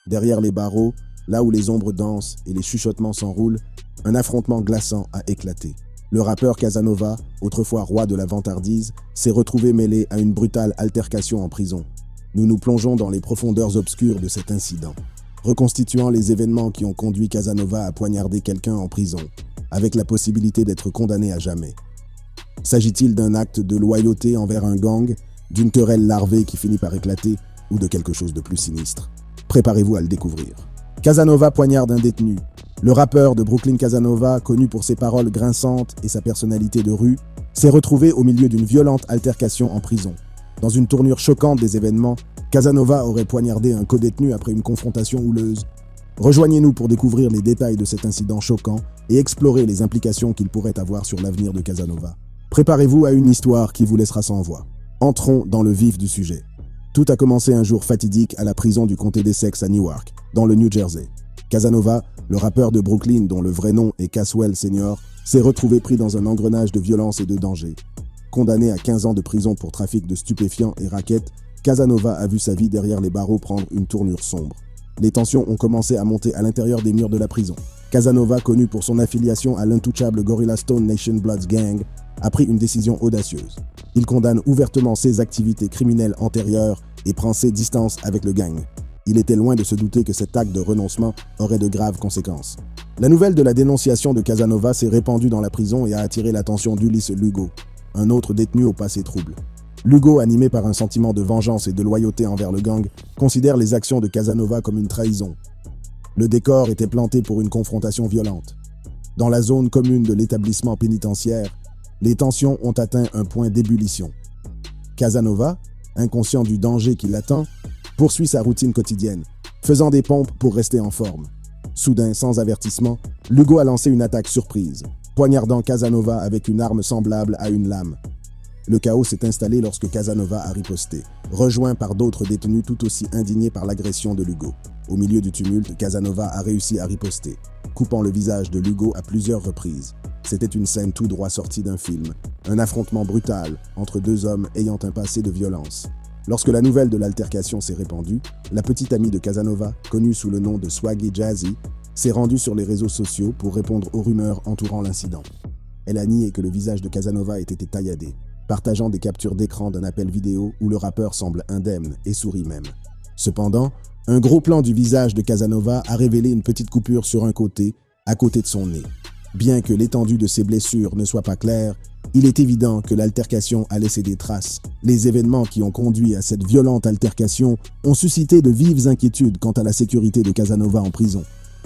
Derrière les barreaux, là où les ombres dansent et les chuchotements s'enroulent, un affrontement glaçant a éclaté. Le rappeur Casanova, autrefois roi de la vantardise, s'est retrouvé mêlé à une brutale altercation en prison. Nous nous plongeons dans les profondeurs obscures de cet incident, reconstituant les événements qui ont conduit Casanova à poignarder quelqu'un en prison, avec la possibilité d'être condamné à jamais. S'agit-il d'un acte de loyauté envers un gang, d'une querelle larvée qui finit par éclater, ou de quelque chose de plus sinistre? Préparez-vous à le découvrir. Casanova poignarde un détenu. Le rappeur de Brooklyn Casanova, connu pour ses paroles grinçantes et sa personnalité de rue, s'est retrouvé au milieu d'une violente altercation en prison. Dans une tournure choquante des événements, Casanova aurait poignardé un codétenu après une confrontation houleuse. Rejoignez-nous pour découvrir les détails de cet incident choquant et explorer les implications qu'il pourrait avoir sur l'avenir de Casanova. Préparez-vous à une histoire qui vous laissera sans voix. Entrons dans le vif du sujet. Tout a commencé un jour fatidique à la prison du comté d'Essex à Newark, dans le New Jersey. Casanova, le rappeur de Brooklyn dont le vrai nom est Caswell Senior, s'est retrouvé pris dans un engrenage de violence et de danger. Condamné à 15 ans de prison pour trafic de stupéfiants et racket, Casanova a vu sa vie derrière les barreaux prendre une tournure sombre. Les tensions ont commencé à monter à l'intérieur des murs de la prison. Casanova, connu pour son affiliation à l'intouchable Gorilla Stone Nation Bloods Gang, a pris une décision audacieuse. Il condamne ouvertement ses activités criminelles antérieures et prend ses distances avec le gang. Il était loin de se douter que cet acte de renoncement aurait de graves conséquences. La nouvelle de la dénonciation de Casanova s'est répandue dans la prison et a attiré l'attention d'Ulysse Lugo, un autre détenu au passé trouble. Lugo, animé par un sentiment de vengeance et de loyauté envers le gang, considère les actions de Casanova comme une trahison. Le décor était planté pour une confrontation violente. Dans la zone commune de l'établissement pénitentiaire, les tensions ont atteint un point d'ébullition. Casanova, inconscient du danger qui l'attend, poursuit sa routine quotidienne, faisant des pompes pour rester en forme. Soudain, sans avertissement, Lugo a lancé une attaque surprise, poignardant Casanova avec une arme semblable à une lame. Le chaos s'est installé lorsque Casanova a riposté, rejoint par d'autres détenus tout aussi indignés par l'agression de Lugo. Au milieu du tumulte, Casanova a réussi à riposter, coupant le visage de Lugo à plusieurs reprises. C'était une scène tout droit sortie d'un film, un affrontement brutal entre deux hommes ayant un passé de violence. Lorsque la nouvelle de l'altercation s'est répandue, la petite amie de Casanova, connue sous le nom de Swaggy Jazzy, s'est rendue sur les réseaux sociaux pour répondre aux rumeurs entourant l'incident. Elle a nié que le visage de Casanova ait été tailladé, partageant des captures d'écran d'un appel vidéo où le rappeur semble indemne et sourit même. Cependant, un gros plan du visage de Casanova a révélé une petite coupure sur un côté, à côté de son nez. Bien que l'étendue de ses blessures ne soit pas claire, il est évident que l'altercation a laissé des traces. Les événements qui ont conduit à cette violente altercation ont suscité de vives inquiétudes quant à la sécurité de Casanova en prison.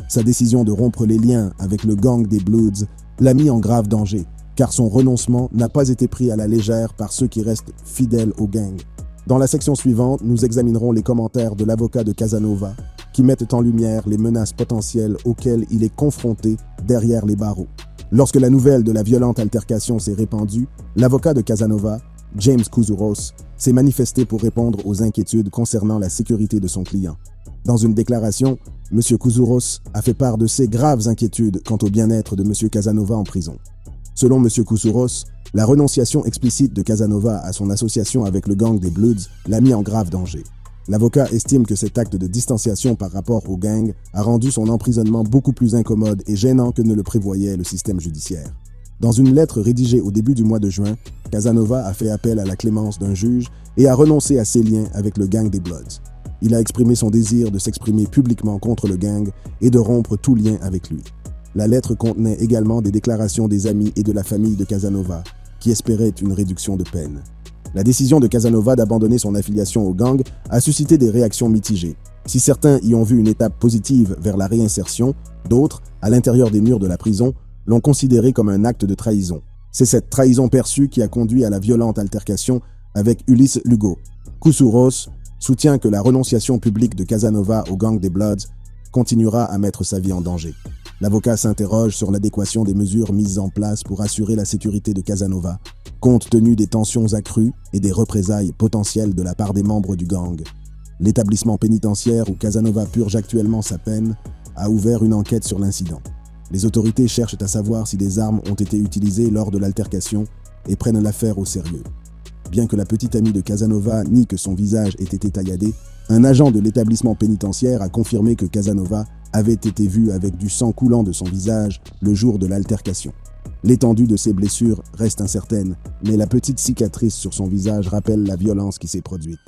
Sa décision de rompre les liens avec le gang des Bloods l'a mis en grave danger, car son renoncement n'a pas été pris à la légère par ceux qui restent fidèles au gang. Dans la section suivante, nous examinerons les commentaires de l'avocat de Casanova, qui mettent en lumière les menaces potentielles auxquelles il est confronté derrière les barreaux. Lorsque la nouvelle de la violente altercation s'est répandue, l'avocat de Casanova, James Kouzouros, s'est manifesté pour répondre aux inquiétudes concernant la sécurité de son client. Dans une déclaration, M. Kouzouros a fait part de ses graves inquiétudes quant au bien-être de M. Casanova en prison. Selon M. Kouzouros, la renonciation explicite de Casanova à son association avec le gang des Bloods l'a mis en grave danger. L'avocat estime que cet acte de distanciation par rapport au gang a rendu son emprisonnement beaucoup plus incommode et gênant que ne le prévoyait le système judiciaire. Dans une lettre rédigée au début du mois de juin, Casanova a fait appel à la clémence d'un juge et a renoncé à ses liens avec le gang des Bloods. Il a exprimé son désir de s'exprimer publiquement contre le gang et de rompre tout lien avec lui. La lettre contenait également des déclarations des amis et de la famille de Casanova, qui espéraient une réduction de peine. La décision de Casanova d'abandonner son affiliation au gang a suscité des réactions mitigées. Si certains y ont vu une étape positive vers la réinsertion, d'autres, à l'intérieur des murs de la prison, l'ont considéré comme un acte de trahison. C'est cette trahison perçue qui a conduit à la violente altercation avec Ulysse Lugo. Kouzouros soutient que la renonciation publique de Casanova au gang des Bloods continuera à mettre sa vie en danger. L'avocat s'interroge sur l'adéquation des mesures mises en place pour assurer la sécurité de Casanova, compte tenu des tensions accrues et des représailles potentielles de la part des membres du gang. L'établissement pénitentiaire où Casanova purge actuellement sa peine a ouvert une enquête sur l'incident. Les autorités cherchent à savoir si des armes ont été utilisées lors de l'altercation et prennent l'affaire au sérieux. Bien que la petite amie de Casanova nie que son visage ait été tailladé, Un agent de l'établissement pénitentiaire a confirmé que Casanova avait été vu avec du sang coulant de son visage le jour de l'altercation. L'étendue de ses blessures reste incertaine, mais la petite cicatrice sur son visage rappelle la violence qui s'est produite.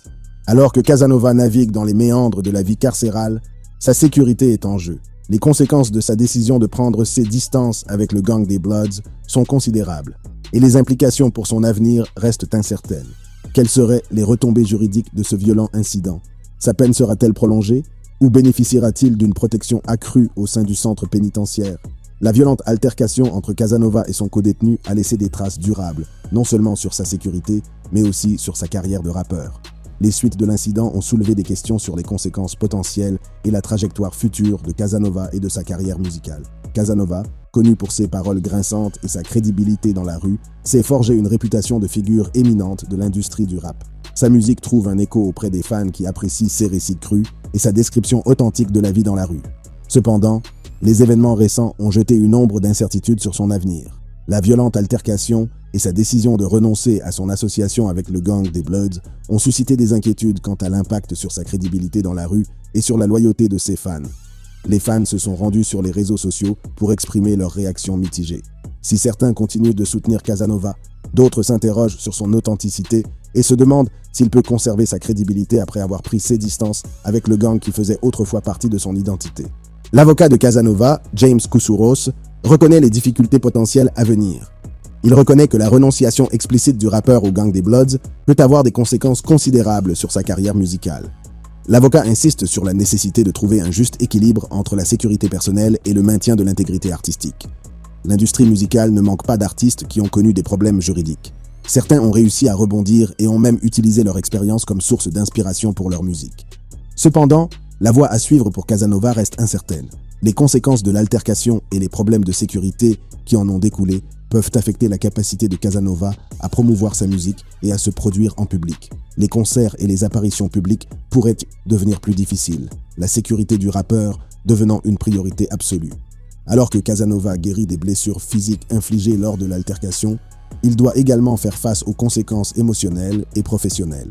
Alors que Casanova navigue dans les méandres de la vie carcérale, sa sécurité est en jeu. Les conséquences de sa décision de prendre ses distances avec le gang des Bloods sont considérables, et les implications pour son avenir restent incertaines. Quelles seraient les retombées juridiques de ce violent incident? Sa peine sera-t-elle prolongée ou bénéficiera-t-il d'une protection accrue au sein du centre pénitentiaire? La violente altercation entre Casanova et son codétenu a laissé des traces durables, non seulement sur sa sécurité, mais aussi sur sa carrière de rappeur. Les suites de l'incident ont soulevé des questions sur les conséquences potentielles et la trajectoire future de Casanova et de sa carrière musicale. Casanova, connu pour ses paroles grinçantes et sa crédibilité dans la rue, s'est forgé une réputation de figure éminente de l'industrie du rap. Sa musique trouve un écho auprès des fans qui apprécient ses récits crus et sa description authentique de la vie dans la rue. Cependant, les événements récents ont jeté une ombre d'incertitude sur son avenir. La violente altercation et sa décision de renoncer à son association avec le gang des Bloods ont suscité des inquiétudes quant à l'impact sur sa crédibilité dans la rue et sur la loyauté de ses fans. Les fans se sont rendus sur les réseaux sociaux pour exprimer leurs réactions mitigées. Si certains continuent de soutenir Casanova, d'autres s'interrogent sur son authenticité et se demandent s'il peut conserver sa crédibilité après avoir pris ses distances avec le gang qui faisait autrefois partie de son identité. L'avocat de Casanova, James Kousouros, reconnaît les difficultés potentielles à venir. Il reconnaît que la renonciation explicite du rappeur au gang des Bloods peut avoir des conséquences considérables sur sa carrière musicale. L'avocat insiste sur la nécessité de trouver un juste équilibre entre la sécurité personnelle et le maintien de l'intégrité artistique. L'industrie musicale ne manque pas d'artistes qui ont connu des problèmes juridiques. Certains ont réussi à rebondir et ont même utilisé leur expérience comme source d'inspiration pour leur musique. Cependant, la voie à suivre pour Casanova reste incertaine. Les conséquences de l'altercation et les problèmes de sécurité qui en ont découlé peuvent affecter la capacité de Casanova à promouvoir sa musique et à se produire en public. Les concerts et les apparitions publiques pourraient devenir plus difficiles, la sécurité du rappeur devenant une priorité absolue. Alors que Casanova guérit des blessures physiques infligées lors de l'altercation, il doit également faire face aux conséquences émotionnelles et professionnelles.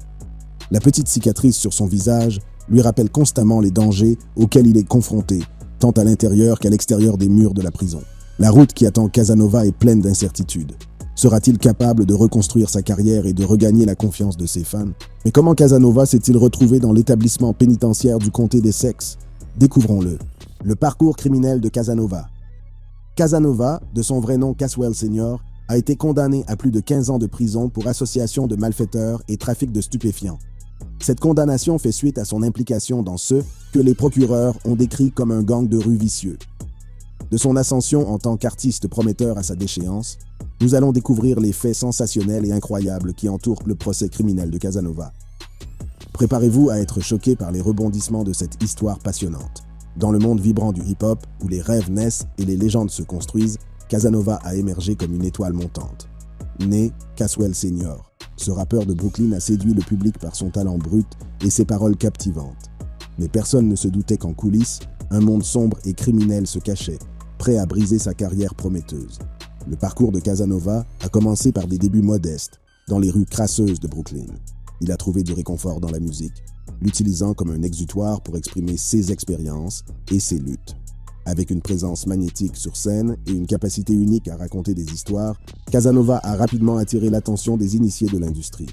La petite cicatrice sur son visage lui rappelle constamment les dangers auxquels il est confronté, tant à l'intérieur qu'à l'extérieur des murs de la prison. La route qui attend Casanova est pleine d'incertitudes. Sera-t-il capable de reconstruire sa carrière et de regagner la confiance de ses fans? Mais comment Casanova s'est-il retrouvé dans l'établissement pénitentiaire du comté d'Essex? Découvrons-le. Le parcours criminel de Casanova. Casanova, de son vrai nom Caswell Sr., a été condamné à plus de 15 ans de prison pour association de malfaiteurs et trafic de stupéfiants. Cette condamnation fait suite à son implication dans ce que les procureurs ont décrit comme un gang de rue vicieux. De son ascension en tant qu'artiste prometteur à sa déchéance, nous allons découvrir les faits sensationnels et incroyables qui entourent le procès criminel de Casanova. Préparez-vous à être choqué par les rebondissements de cette histoire passionnante. Dans le monde vibrant du hip-hop, où les rêves naissent et les légendes se construisent, Casanova a émergé comme une étoile montante. Né Caswell Sr., ce rappeur de Brooklyn a séduit le public par son talent brut et ses paroles captivantes. Mais personne ne se doutait qu'en coulisses, un monde sombre et criminel se cachait, prêt à briser sa carrière prometteuse. Le parcours de Casanova a commencé par des débuts modestes, dans les rues crasseuses de Brooklyn. Il a trouvé du réconfort dans la musique, l'utilisant comme un exutoire pour exprimer ses expériences et ses luttes. Avec une présence magnétique sur scène et une capacité unique à raconter des histoires, Casanova a rapidement attiré l'attention des initiés de l'industrie.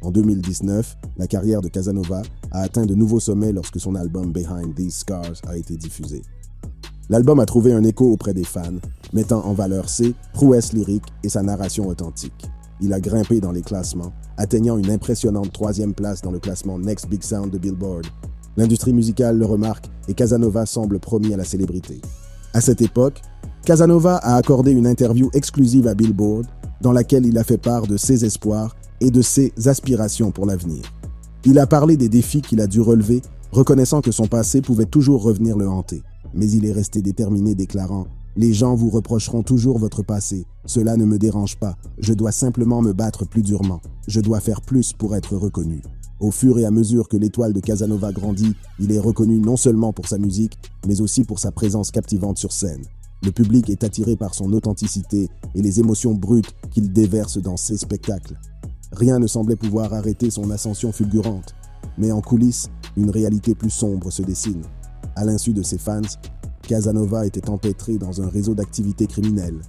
En 2019, la carrière de Casanova a atteint de nouveaux sommets lorsque son album Behind These Scars a été diffusé. L'album a trouvé un écho auprès des fans, mettant en valeur ses prouesses lyriques et sa narration authentique. Il a grimpé dans les classements, atteignant une impressionnante 3e place dans le classement Next Big Sound de Billboard. L'industrie musicale le remarque et Casanova semble promis à la célébrité. À cette époque, Casanova a accordé une interview exclusive à Billboard dans laquelle il a fait part de ses espoirs et de ses aspirations pour l'avenir. Il a parlé des défis qu'il a dû relever, reconnaissant que son passé pouvait toujours revenir le hanter. Mais il est resté déterminé, déclarant « Les gens vous reprocheront toujours votre passé. Cela ne me dérange pas. Je dois simplement me battre plus durement. Je dois faire plus pour être reconnu. » Au fur et à mesure que l'étoile de Casanova grandit, il est reconnu non seulement pour sa musique, mais aussi pour sa présence captivante sur scène. Le public est attiré par son authenticité et les émotions brutes qu'il déverse dans ses spectacles. Rien ne semblait pouvoir arrêter son ascension fulgurante. Mais en coulisses, une réalité plus sombre se dessine. À l'insu de ses fans, Casanova était empêtré dans un réseau d'activités criminelles.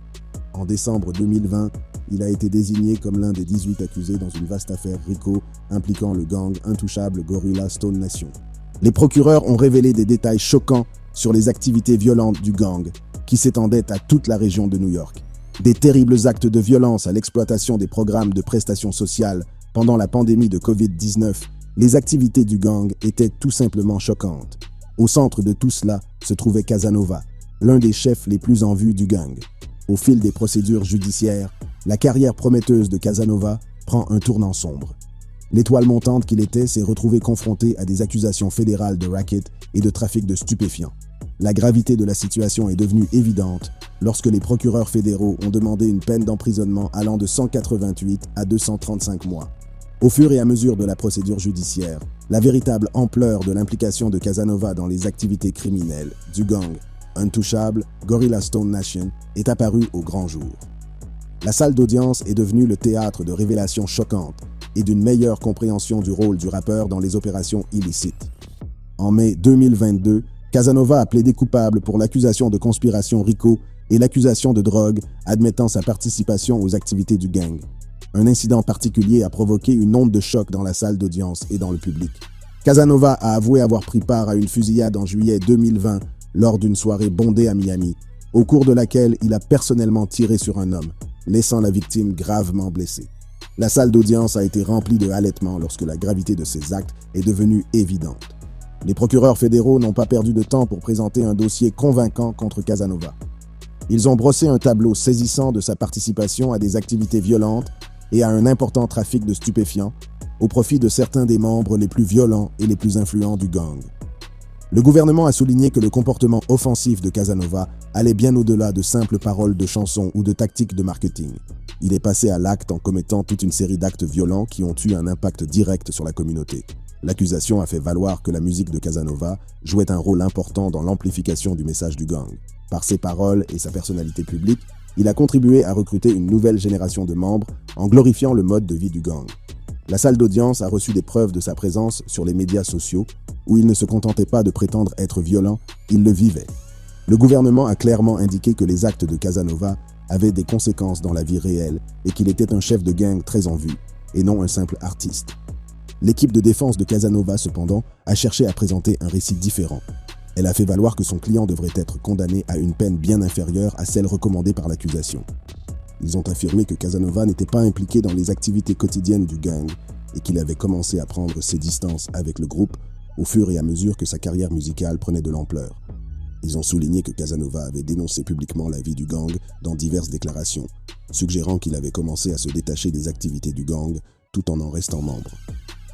En décembre 2020, il a été désigné comme l'un des 18 accusés dans une vaste affaire RICO impliquant le gang intouchable Gorilla Stone Nation. Les procureurs ont révélé des détails choquants sur les activités violentes du gang, qui s'étendaient à toute la région de New York. Des terribles actes de violence à l'exploitation des programmes de prestations sociales pendant la pandémie de Covid-19, les activités du gang étaient tout simplement choquantes. Au centre de tout cela se trouvait Casanova, l'un des chefs les plus en vue du gang. Au fil des procédures judiciaires, la carrière prometteuse de Casanova prend un tournant sombre. L'étoile montante qu'il était s'est retrouvé confronté à des accusations fédérales de racket et de trafic de stupéfiants. La gravité de la situation est devenue évidente lorsque les procureurs fédéraux ont demandé une peine d'emprisonnement allant de 188 à 235 mois. Au fur et à mesure de la procédure judiciaire, la véritable ampleur de l'implication de Casanova dans les activités criminelles du gang intouchable Gorilla Stone Nation est apparue au grand jour. La salle d'audience est devenue le théâtre de révélations choquantes et d'une meilleure compréhension du rôle du rappeur dans les opérations illicites. En mai 2022, Casanova a plaidé coupable pour l'accusation de conspiration RICO et l'accusation de drogue, admettant sa participation aux activités du gang. Un incident particulier a provoqué une onde de choc dans la salle d'audience et dans le public. Casanova a avoué avoir pris part à une fusillade en juillet 2020 lors d'une soirée bondée à Miami, au cours de laquelle il a personnellement tiré sur un homme, laissant la victime gravement blessée. La salle d'audience a été remplie de halètements lorsque la gravité de ces actes est devenue évidente. Les procureurs fédéraux n'ont pas perdu de temps pour présenter un dossier convaincant contre Casanova. Ils ont brossé un tableau saisissant de sa participation à des activités violentes et à un important trafic de stupéfiants, au profit de certains des membres les plus violents et les plus influents du gang. Le gouvernement a souligné que le comportement offensif de Casanova allait bien au-delà de simples paroles de chansons ou de tactiques de marketing. Il est passé à l'acte en commettant toute une série d'actes violents qui ont eu un impact direct sur la communauté. L'accusation a fait valoir que la musique de Casanova jouait un rôle important dans l'amplification du message du gang. Par ses paroles et sa personnalité publique, il a contribué à recruter une nouvelle génération de membres en glorifiant le mode de vie du gang. La salle d'audience a reçu des preuves de sa présence sur les médias sociaux, où il ne se contentait pas de prétendre être violent, il le vivait. Le gouvernement a clairement indiqué que les actes de Casanova avaient des conséquences dans la vie réelle et qu'il était un chef de gang très en vue, et non un simple artiste. L'équipe de défense de Casanova, cependant, a cherché à présenter un récit différent. Elle a fait valoir que son client devrait être condamné à une peine bien inférieure à celle recommandée par l'accusation. Ils ont affirmé que Casanova n'était pas impliqué dans les activités quotidiennes du gang et qu'il avait commencé à prendre ses distances avec le groupe au fur et à mesure que sa carrière musicale prenait de l'ampleur. Ils ont souligné que Casanova avait dénoncé publiquement la vie du gang dans diverses déclarations, suggérant qu'il avait commencé à se détacher des activités du gang tout en restant membre.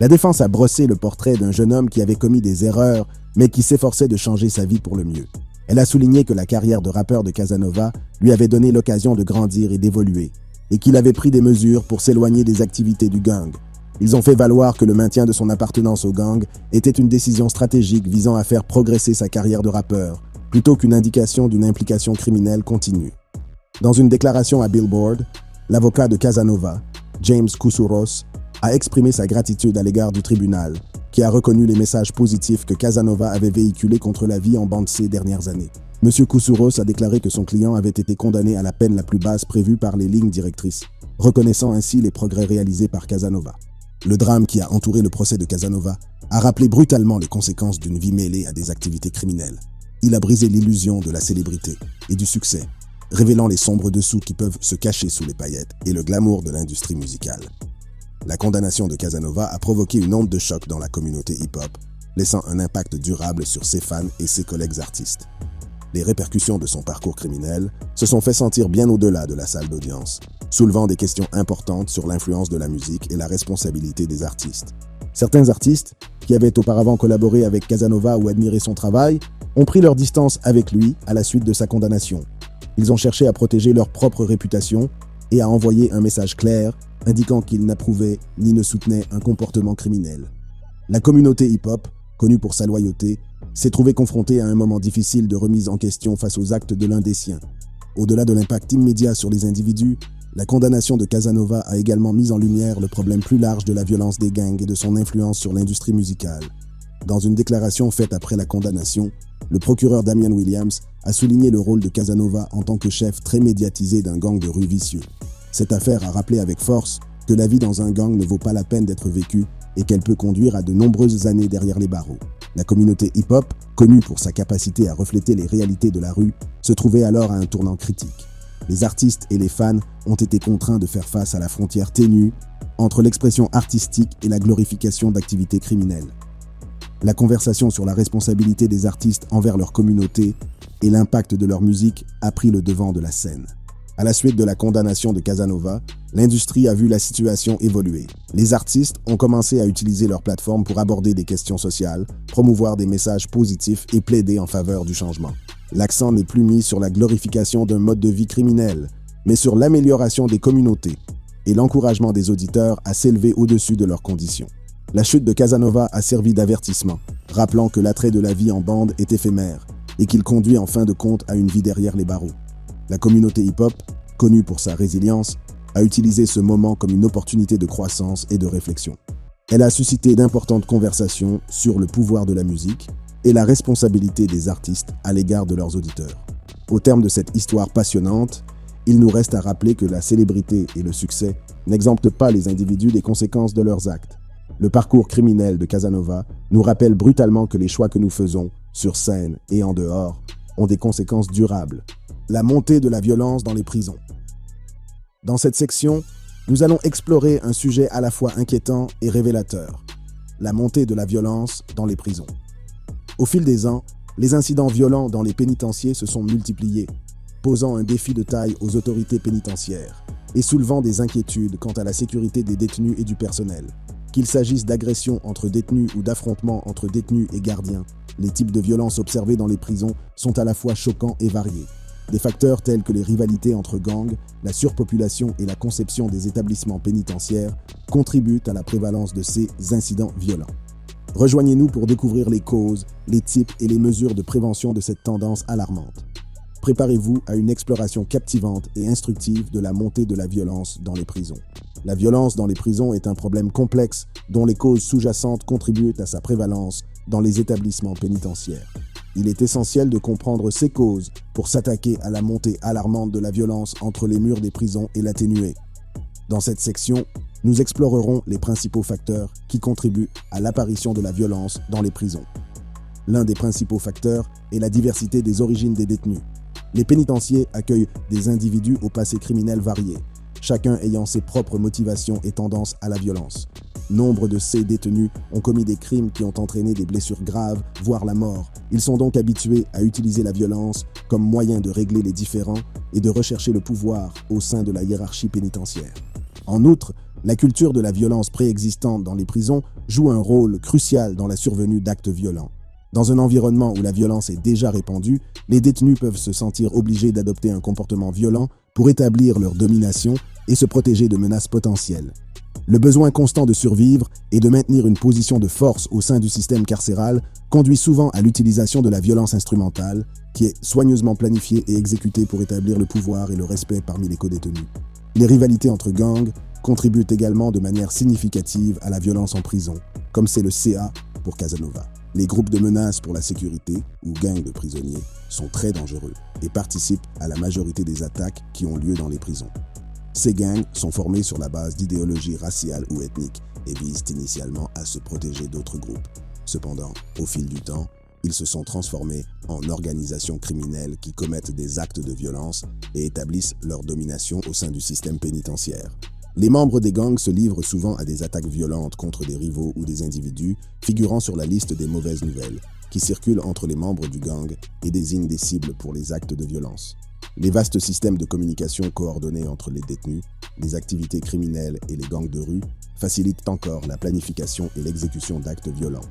La défense a brossé le portrait d'un jeune homme qui avait commis des erreurs, mais qui s'efforçait de changer sa vie pour le mieux. Elle a souligné que la carrière de rappeur de Casanova lui avait donné l'occasion de grandir et d'évoluer, et qu'il avait pris des mesures pour s'éloigner des activités du gang. Ils ont fait valoir que le maintien de son appartenance au gang était une décision stratégique visant à faire progresser sa carrière de rappeur, plutôt qu'une indication d'une implication criminelle continue. Dans une déclaration à Billboard, l'avocat de Casanova, James Kousouros, a exprimé sa gratitude à l'égard du tribunal, qui a reconnu les messages positifs que Casanova avait véhiculés contre la vie en bande ces dernières années. M. Kousouros a déclaré que son client avait été condamné à la peine la plus basse prévue par les lignes directrices, reconnaissant ainsi les progrès réalisés par Casanova. Le drame qui a entouré le procès de Casanova a rappelé brutalement les conséquences d'une vie mêlée à des activités criminelles. Il a brisé l'illusion de la célébrité et du succès, révélant les sombres dessous qui peuvent se cacher sous les paillettes et le glamour de l'industrie musicale. La condamnation de Casanova a provoqué une onde de choc dans la communauté hip-hop, laissant un impact durable sur ses fans et ses collègues artistes. Les répercussions de son parcours criminel se sont fait sentir bien au-delà de la salle d'audience, soulevant des questions importantes sur l'influence de la musique et la responsabilité des artistes. Certains artistes, qui avaient auparavant collaboré avec Casanova ou admiré son travail, ont pris leur distance avec lui à la suite de sa condamnation. Ils ont cherché à protéger leur propre réputation et à envoyer un message clair indiquant qu'ils n'approuvaient ni ne soutenaient un comportement criminel. La communauté hip-hop, connue pour sa loyauté, s'est trouvée confrontée à un moment difficile de remise en question face aux actes de l'un des siens. Au-delà de l'impact immédiat sur les individus, la condamnation de Casanova a également mis en lumière le problème plus large de la violence des gangs et de son influence sur l'industrie musicale. Dans une déclaration faite après la condamnation, le procureur Damian Williams a souligné le rôle de Casanova en tant que chef très médiatisé d'un gang de rue vicieux. Cette affaire a rappelé avec force que la vie dans un gang ne vaut pas la peine d'être vécue et qu'elle peut conduire à de nombreuses années derrière les barreaux. La communauté hip-hop, connue pour sa capacité à refléter les réalités de la rue, se trouvait alors à un tournant critique. Les artistes et les fans ont été contraints de faire face à la frontière ténue entre l'expression artistique et la glorification d'activités criminelles. La conversation sur la responsabilité des artistes envers leur communauté et l'impact de leur musique a pris le devant de la scène. À la suite de la condamnation de Casanova, l'industrie a vu la situation évoluer. Les artistes ont commencé à utiliser leur plateforme pour aborder des questions sociales, promouvoir des messages positifs et plaider en faveur du changement. L'accent n'est plus mis sur la glorification d'un mode de vie criminel, mais sur l'amélioration des communautés et l'encouragement des auditeurs à s'élever au-dessus de leurs conditions. La chute de Casanova a servi d'avertissement, rappelant que l'attrait de la vie en bande est éphémère et qu'il conduit en fin de compte à une vie derrière les barreaux. La communauté hip-hop, connue pour sa résilience, a utilisé ce moment comme une opportunité de croissance et de réflexion. Elle a suscité d'importantes conversations sur le pouvoir de la musique et la responsabilité des artistes à l'égard de leurs auditeurs. Au terme de cette histoire passionnante, il nous reste à rappeler que la célébrité et le succès n'exemptent pas les individus des conséquences de leurs actes. Le parcours criminel de Casanova nous rappelle brutalement que les choix que nous faisons, sur scène et en dehors, ont des conséquences durables. La montée de la violence dans les prisons. Dans cette section, nous allons explorer un sujet à la fois inquiétant et révélateur, la montée de la violence dans les prisons. Au fil des ans, les incidents violents dans les pénitenciers se sont multipliés, posant un défi de taille aux autorités pénitentiaires et soulevant des inquiétudes quant à la sécurité des détenus et du personnel. Qu'il s'agisse d'agressions entre détenus ou d'affrontements entre détenus et gardiens, les types de violences observées dans les prisons sont à la fois choquants et variés. Des facteurs tels que les rivalités entre gangs, la surpopulation et la conception des établissements pénitentiaires contribuent à la prévalence de ces incidents violents. Rejoignez-nous pour découvrir les causes, les types et les mesures de prévention de cette tendance alarmante. Préparez-vous à une exploration captivante et instructive de la montée de la violence dans les prisons. La violence dans les prisons est un problème complexe dont les causes sous-jacentes contribuent à sa prévalence dans les établissements pénitentiaires. Il est essentiel de comprendre ces causes pour s'attaquer à la montée alarmante de la violence entre les murs des prisons et l'atténuer. Dans cette section, nous explorerons les principaux facteurs qui contribuent à l'apparition de la violence dans les prisons. L'un des principaux facteurs est la diversité des origines des détenus. Les pénitenciers accueillent des individus au passé criminel varié, chacun ayant ses propres motivations et tendances à la violence. Nombre de ces détenus ont commis des crimes qui ont entraîné des blessures graves, voire la mort. Ils sont donc habitués à utiliser la violence comme moyen de régler les différends et de rechercher le pouvoir au sein de la hiérarchie pénitentiaire. En outre, la culture de la violence préexistante dans les prisons joue un rôle crucial dans la survenue d'actes violents. Dans un environnement où la violence est déjà répandue, les détenus peuvent se sentir obligés d'adopter un comportement violent pour établir leur domination et se protéger de menaces potentielles. Le besoin constant de survivre et de maintenir une position de force au sein du système carcéral conduit souvent à l'utilisation de la violence instrumentale, qui est soigneusement planifiée et exécutée pour établir le pouvoir et le respect parmi les codétenus. Les rivalités entre gangs contribuent également de manière significative à la violence en prison, comme c'est le CA pour Casanova. Les groupes de menaces pour la sécurité, ou gangs de prisonniers, sont très dangereux et participent à la majorité des attaques qui ont lieu dans les prisons. Ces gangs sont formés sur la base d'idéologies raciales ou ethniques et visent initialement à se protéger d'autres groupes. Cependant, au fil du temps, ils se sont transformés en organisations criminelles qui commettent des actes de violence et établissent leur domination au sein du système pénitentiaire. Les membres des gangs se livrent souvent à des attaques violentes contre des rivaux ou des individus figurant sur la liste des mauvaises nouvelles, qui circulent entre les membres du gang et désignent des cibles pour les actes de violence. Les vastes systèmes de communication coordonnés entre les détenus, les activités criminelles et les gangs de rue facilitent encore la planification et l'exécution d'actes violents.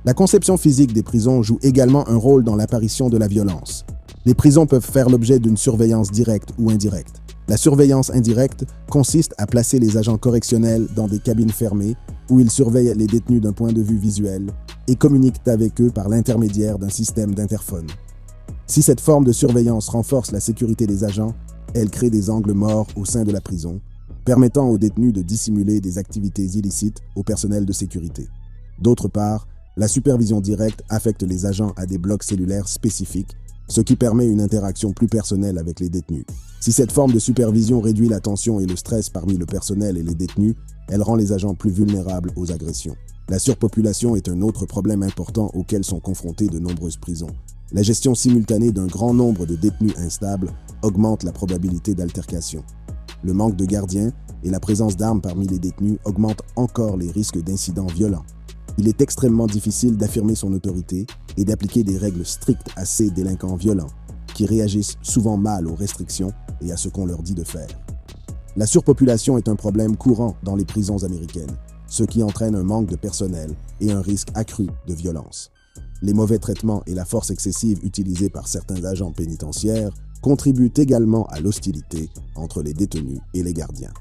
La conception physique des prisons joue également un rôle dans l'apparition de la violence. Les prisons peuvent faire l'objet d'une surveillance directe ou indirecte. La surveillance indirecte consiste à placer les agents correctionnels dans des cabines fermées où ils surveillent les détenus d'un point de vue visuel et communiquent avec eux par l'intermédiaire d'un système d'interphone. Si cette forme de surveillance renforce la sécurité des agents, elle crée des angles morts au sein de la prison, permettant aux détenus de dissimuler des activités illicites au personnel de sécurité. D'autre part, La supervision directe affecte les agents à des blocs cellulaires spécifiques, ce qui permet une interaction plus personnelle avec les détenus. Si cette forme de supervision réduit la tension et le stress parmi le personnel et les détenus, elle rend les agents plus vulnérables aux agressions. La surpopulation est un autre problème important auquel sont confrontées de nombreuses prisons. La gestion simultanée d'un grand nombre de détenus instables augmente la probabilité d'altercation. Le manque de gardiens et la présence d'armes parmi les détenus augmentent encore les risques d'incidents violents. Il est extrêmement difficile d'affirmer son autorité et d'appliquer des règles strictes à ces délinquants violents, qui réagissent souvent mal aux restrictions et à ce qu'on leur dit de faire. La surpopulation est un problème courant dans les prisons américaines, ce qui entraîne un manque de personnel et un risque accru de violence. Les mauvais traitements et la force excessive utilisée par certains agents pénitentiaires contribuent également à l'hostilité entre les détenus et les gardiens.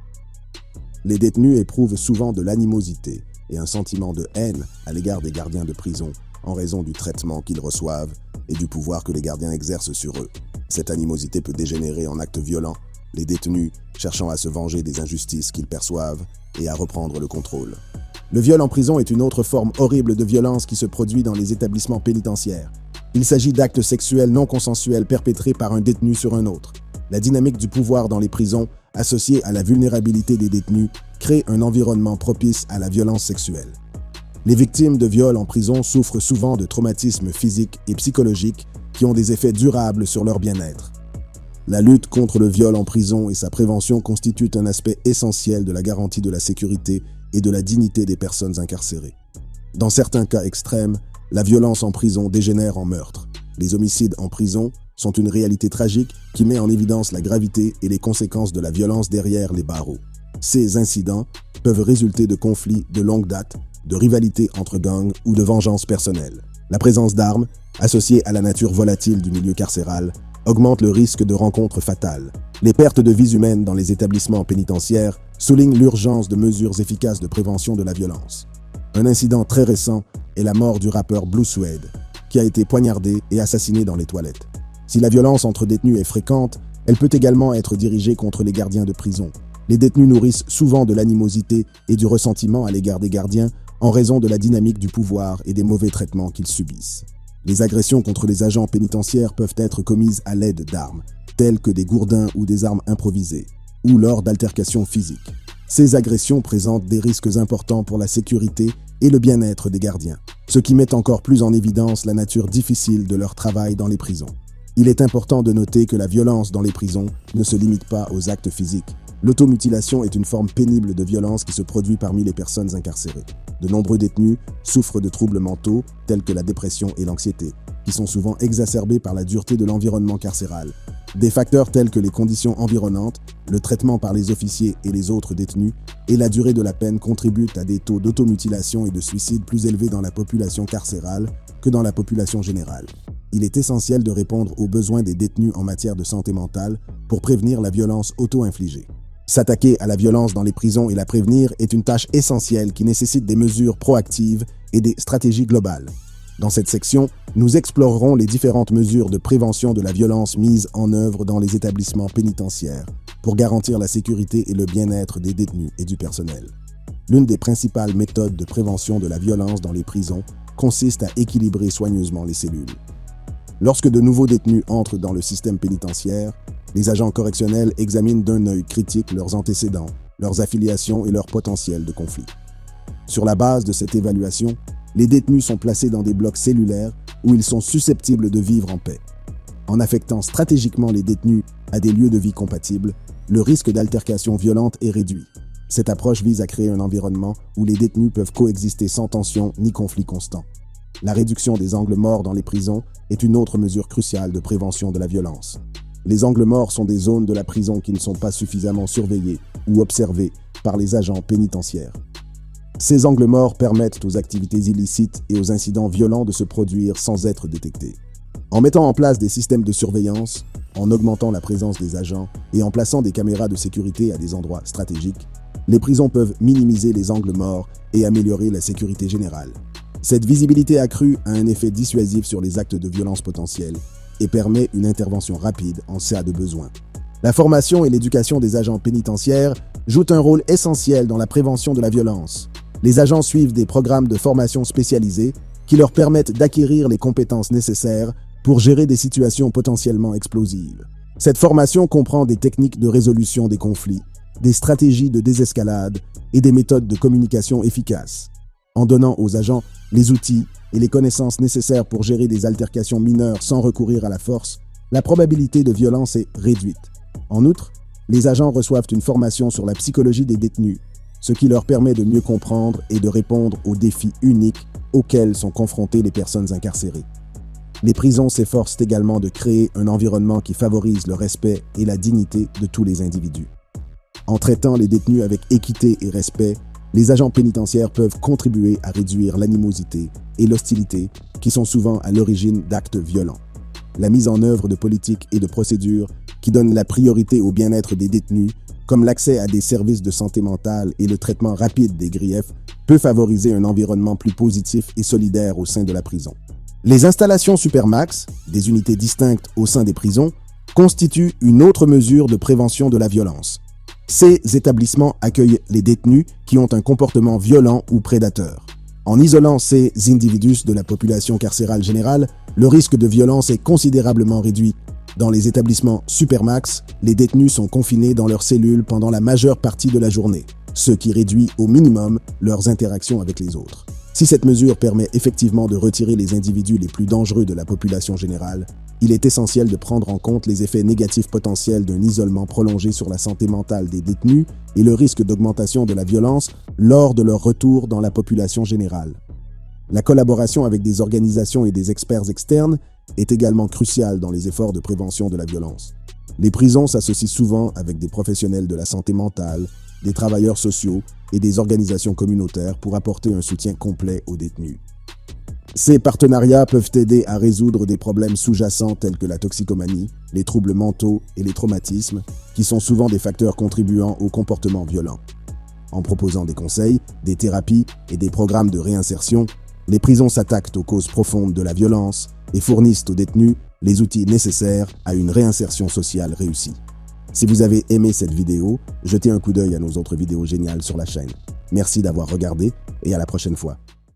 Les détenus éprouvent souvent de l'animosité et un sentiment de haine à l'égard des gardiens de prison en raison du traitement qu'ils reçoivent et du pouvoir que les gardiens exercent sur eux. Cette animosité peut dégénérer en actes violents, les détenus cherchant à se venger des injustices qu'ils perçoivent et à reprendre le contrôle. Le viol en prison est une autre forme horrible de violence qui se produit dans les établissements pénitentiaires. Il s'agit d'actes sexuels non consensuels perpétrés par un détenu sur un autre. La dynamique du pouvoir dans les prisons, associée à la vulnérabilité des détenus, crée un environnement propice à la violence sexuelle. Les victimes de viols en prison souffrent souvent de traumatismes physiques et psychologiques qui ont des effets durables sur leur bien-être. La lutte contre le viol en prison et sa prévention constituent un aspect essentiel de la garantie de la sécurité et de la dignité des personnes incarcérées. Dans certains cas extrêmes, la violence en prison dégénère en meurtre. Les homicides en prison sont une réalité tragique qui met en évidence la gravité et les conséquences de la violence derrière les barreaux. Ces incidents peuvent résulter de conflits de longue date, de rivalités entre gangs ou de vengeance personnelle. La présence d'armes, associée à la nature volatile du milieu carcéral, augmente le risque de rencontres fatales. Les pertes de vies humaines dans les établissements pénitentiaires soulignent l'urgence de mesures efficaces de prévention de la violence. Un incident très récent est la mort du rappeur Blue Suede, qui a été poignardé et assassiné dans les toilettes. Si la violence entre détenus est fréquente, elle peut également être dirigée contre les gardiens de prison. Les détenus nourrissent souvent de l'animosité et du ressentiment à l'égard des gardiens en raison de la dynamique du pouvoir et des mauvais traitements qu'ils subissent. Les agressions contre les agents pénitentiaires peuvent être commises à l'aide d'armes, telles que des gourdins ou des armes improvisées, ou lors d'altercations physiques. Ces agressions présentent des risques importants pour la sécurité et le bien-être des gardiens, ce qui met encore plus en évidence la nature difficile de leur travail dans les prisons. Il est important de noter que la violence dans les prisons ne se limite pas aux actes physiques. L'automutilation est une forme pénible de violence qui se produit parmi les personnes incarcérées. De nombreux détenus souffrent de troubles mentaux tels que la dépression et l'anxiété, qui sont souvent exacerbés par la dureté de l'environnement carcéral. Des facteurs tels que les conditions environnantes, le traitement par les officiers et les autres détenus et la durée de la peine contribuent à des taux d'automutilation et de suicide plus élevés dans la population carcérale que dans la population générale. Il est essentiel de répondre aux besoins des détenus en matière de santé mentale pour prévenir la violence auto-infligée. S'attaquer à la violence dans les prisons et la prévenir est une tâche essentielle qui nécessite des mesures proactives et des stratégies globales. Dans cette section, nous explorerons les différentes mesures de prévention de la violence mises en œuvre dans les établissements pénitentiaires pour garantir la sécurité et le bien-être des détenus et du personnel. L'une des principales méthodes de prévention de la violence dans les prisons consiste à équilibrer soigneusement les cellules. Lorsque de nouveaux détenus entrent dans le système pénitentiaire, les agents correctionnels examinent d'un œil critique leurs antécédents, leurs affiliations et leur potentiel de conflit. Sur la base de cette évaluation, les détenus sont placés dans des blocs cellulaires où ils sont susceptibles de vivre en paix. En affectant stratégiquement les détenus à des lieux de vie compatibles, le risque d'altercation violente est réduit. Cette approche vise à créer un environnement où les détenus peuvent coexister sans tension ni conflit constant. La réduction des angles morts dans les prisons est une autre mesure cruciale de prévention de la violence. Les angles morts sont des zones de la prison qui ne sont pas suffisamment surveillées ou observées par les agents pénitentiaires. Ces angles morts permettent aux activités illicites et aux incidents violents de se produire sans être détectés. En mettant en place des systèmes de surveillance, en augmentant la présence des agents et en plaçant des caméras de sécurité à des endroits stratégiques, les prisons peuvent minimiser les angles morts et améliorer la sécurité générale. Cette visibilité accrue a un effet dissuasif sur les actes de violence potentiels et permet une intervention rapide en cas de besoin. La formation et l'éducation des agents pénitentiaires jouent un rôle essentiel dans la prévention de la violence. Les agents suivent des programmes de formation spécialisés qui leur permettent d'acquérir les compétences nécessaires pour gérer des situations potentiellement explosives. Cette formation comprend des techniques de résolution des conflits, des stratégies de désescalade et des méthodes de communication efficaces. En donnant aux agents les outils et les connaissances nécessaires pour gérer des altercations mineures sans recourir à la force, la probabilité de violence est réduite. En outre, les agents reçoivent une formation sur la psychologie des détenus, ce qui leur permet de mieux comprendre et de répondre aux défis uniques auxquels sont confrontées les personnes incarcérées. Les prisons s'efforcent également de créer un environnement qui favorise le respect et la dignité de tous les individus. En traitant les détenus avec équité et respect, les agents pénitentiaires peuvent contribuer à réduire l'animosité et l'hostilité qui sont souvent à l'origine d'actes violents. La mise en œuvre de politiques et de procédures qui donnent la priorité au bien-être des détenus, comme l'accès à des services de santé mentale et le traitement rapide des griefs, peut favoriser un environnement plus positif et solidaire au sein de la prison. Les installations Supermax, des unités distinctes au sein des prisons, constituent une autre mesure de prévention de la violence. Ces établissements accueillent les détenus qui ont un comportement violent ou prédateur. En isolant ces individus de la population carcérale générale, le risque de violence est considérablement réduit. Dans les établissements Supermax, les détenus sont confinés dans leurs cellules pendant la majeure partie de la journée, ce qui réduit au minimum leurs interactions avec les autres. Si cette mesure permet effectivement de retirer les individus les plus dangereux de la population générale, il est essentiel de prendre en compte les effets négatifs potentiels d'un isolement prolongé sur la santé mentale des détenus et le risque d'augmentation de la violence lors de leur retour dans la population générale. La collaboration avec des organisations et des experts externes est également cruciale dans les efforts de prévention de la violence. Les prisons s'associent souvent avec des professionnels de la santé mentale, des travailleurs sociaux et des organisations communautaires pour apporter un soutien complet aux détenus. Ces partenariats peuvent aider à résoudre des problèmes sous-jacents tels que la toxicomanie, les troubles mentaux et les traumatismes, qui sont souvent des facteurs contribuant au comportement violent. En proposant des conseils, des thérapies et des programmes de réinsertion, les prisons s'attaquent aux causes profondes de la violence et fournissent aux détenus les outils nécessaires à une réinsertion sociale réussie. Si vous avez aimé cette vidéo, jetez un coup d'œil à nos autres vidéos géniales sur la chaîne. Merci d'avoir regardé et à la prochaine fois.